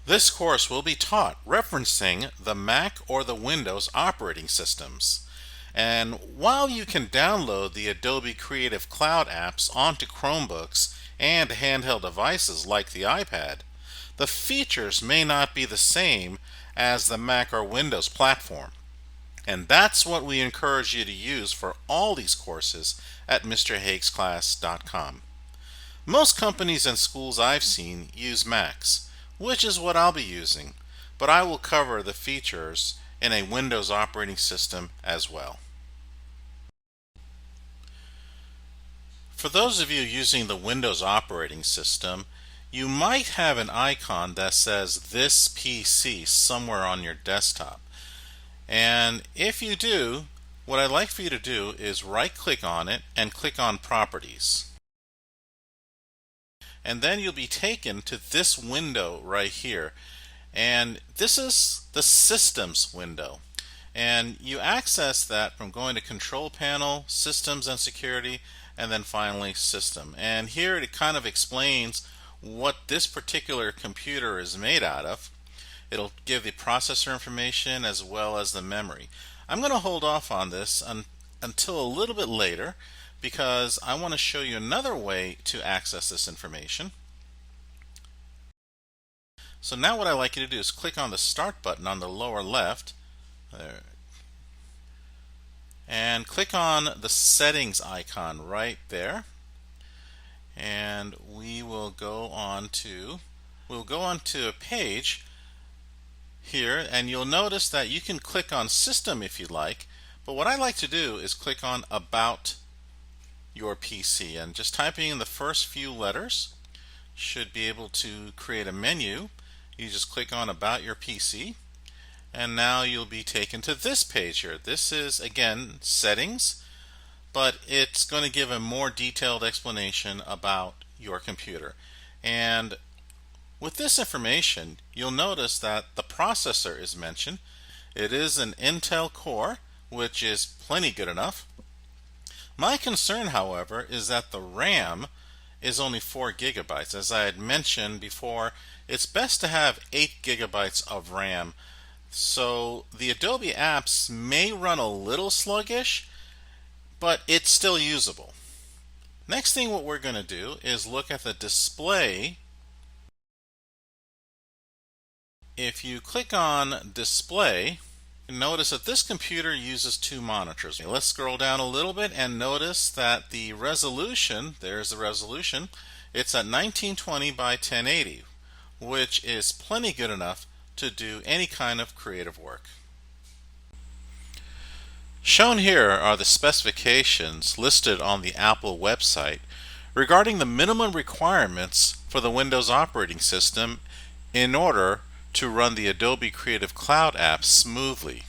This course will be taught referencing the Mac or the Windows operating systems. And while you can download the Adobe Creative Cloud apps onto Chromebooks and handheld devices like the iPad, the features may not be the same as the Mac or Windows platform. And that's what we encourage you to use for all these courses at MrHaguesClass.com. Most companies and schools I've seen use Macs, which is what I'll be using, but I will cover the features in a Windows operating system as well. For those of you using the Windows operating system, you might have an icon that says "This PC" somewhere on your desktop. And if you do, what I'd like for you to do is right-click on it and click on Properties. And then you'll be taken to this window right here. And this is the Systems window. And you access that from going to Control Panel, Systems and Security, and then finally System. And here it kind of explains what this particular computer is made out of. It'll give the processor information as well as the memory. I'm going to hold off on this until a little bit later because I want to show you another way to access this information. So now what I'd like you to do is click on the Start button on the lower left there, and click on the Settings icon right there, and we'll go on to a page here, and you'll notice that you can click on System if you like, but what I like to do is click on About your PC, and just typing in the first few letters should be able to create a menu. You just click on About Your PC, and now you'll be taken to this page here. This is again Settings, but it's going to give a more detailed explanation about your computer. And with this information, you'll notice that the processor is mentioned. It is an Intel Core, which is plenty good enough. My concern, however, is that the RAM is only 4 gigabytes. As I had mentioned before, it's best to have 8 gigabytes of RAM. So the Adobe apps may run a little sluggish, but it's still usable. Next thing what we're going to do is look at the display. If you click on Display, notice that this computer uses 2 monitors. Let's scroll down a little bit and notice that the resolution, there's the resolution, it's at 1920 by 1080, which is plenty good enough to do any kind of creative work. Shown here are the specifications listed on the Apple website regarding the minimum requirements for the Windows operating system in order to run the Adobe Creative Cloud apps smoothly.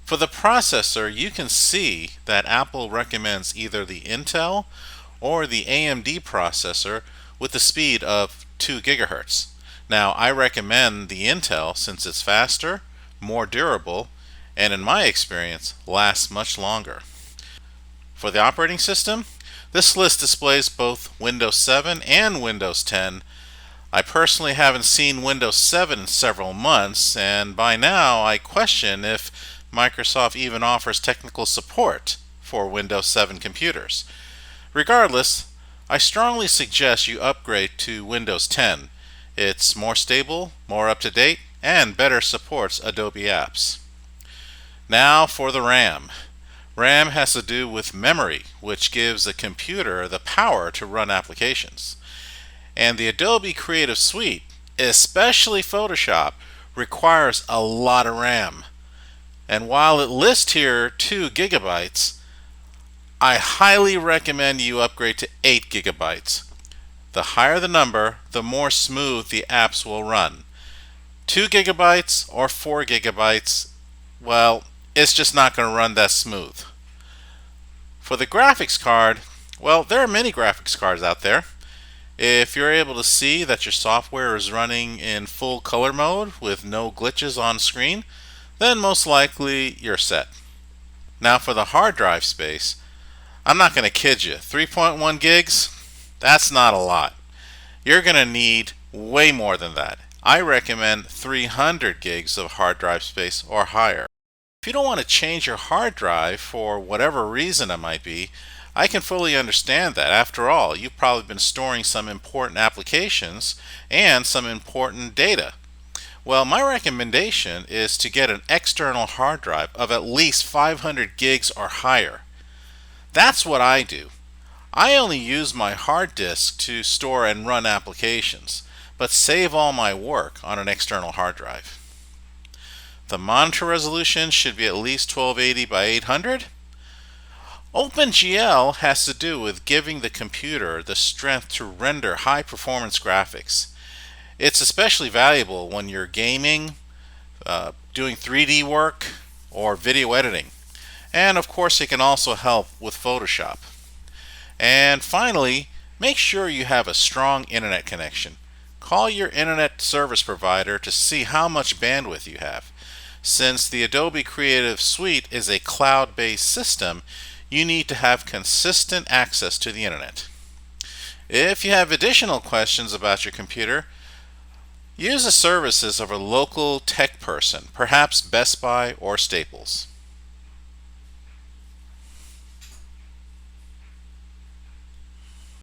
For the processor, you can see that Apple recommends either the Intel or the AMD processor with a speed of 2 gigahertz. Now, I recommend the Intel since it's faster, more durable, and in my experience, lasts much longer. For the operating system, this list displays both Windows 7 and Windows 10. I personally haven't seen Windows 7 in several months, and by now I question if Microsoft even offers technical support for Windows 7 computers. Regardless, I strongly suggest you upgrade to Windows 10. It's more stable, more up-to-date, and better supports Adobe apps. Now for the RAM. RAM has to do with memory, which gives a computer the power to run applications. And the Adobe Creative Suite, especially Photoshop, requires a lot of RAM. And while it lists here 2 gigabytes, I highly recommend you upgrade to 8 gigabytes. The higher the number, the more smooth the apps will run. 2 gigabytes or 4 gigabytes, well, it's just not going to run that smooth. For the graphics card, well, there are many graphics cards out there. If you're able to see that your software is running in full color mode with no glitches on screen, then most likely you're set. Now for the hard drive space, I'm not going to kid you, 3.1 gigs, that's not a lot. You're going to need way more than that. I recommend 300 gigs of hard drive space or higher. If you don't want to change your hard drive for whatever reason it might be, I can fully understand that. After all, you've probably been storing some important applications and some important data. Well, my recommendation is to get an external hard drive of at least 500 gigs or higher. That's what I do. I only use my hard disk to store and run applications, but save all my work on an external hard drive. The monitor resolution should be at least 1280 by 800. OpenGL has to do with giving the computer the strength to render high performance graphics. It's especially valuable when you're gaming, doing 3D work, or video editing. And of course, it can also help with Photoshop. And finally, make sure you have a strong internet connection. Call your internet service provider to see how much bandwidth you have. Since the Adobe Creative Suite is a cloud-based system, you need to have consistent access to the internet. If you have additional questions about your computer, use the services of a local tech person, perhaps Best Buy or Staples.